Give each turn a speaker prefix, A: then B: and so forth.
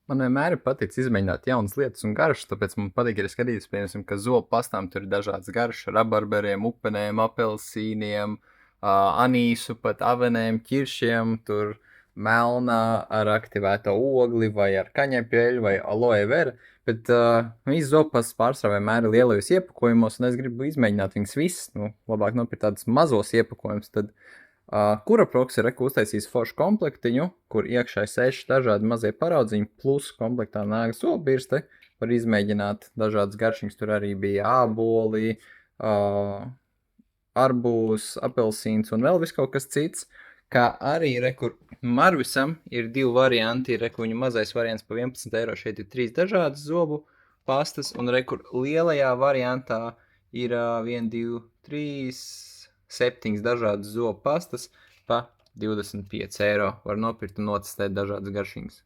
A: Man vienmēr ir paticis izmēģināt jaunas lietas un garšas, tāpēc man patīk arī skatīties, piemēram, ka zobu pastām tur ir dažādas garšas, rabarberiem, upenēm, apelsīniem, anīsu, pat avenēm, ķiršiem, tur melnā ar aktivēto ogli vai ar kaņepju eļu vai aloe vera, bet visas zobu pastas pārsvarā vienmēr ir lielajos iepakojumos, un es gribu izmēģināt viņas visas, nu, labāk nopirkt tādus mazos iepakojumus, tad Kura proks ir uztaisījis foršu komplektiņu, kur iekšā ir 6 dažādi mazie paraudziņi, plus komplektā nāk zobirste. Var izmēģināt dažādas garšiņas. Tur arī bija āboli, arbūs, apelsīns un vēl viss kaut kas cits. Kā arī rekur Marvisam ir 2 varianti. Rekur viņa mazais variants pa 11 eiro. Šeit ir 3 dažādas zobu pastas. Un rekur lielajā variantā ir 1, 2, 3, 7 dažādas zobu pastas pa 25 eiro. Var nopirkt un notestēt dažādas garšīgas.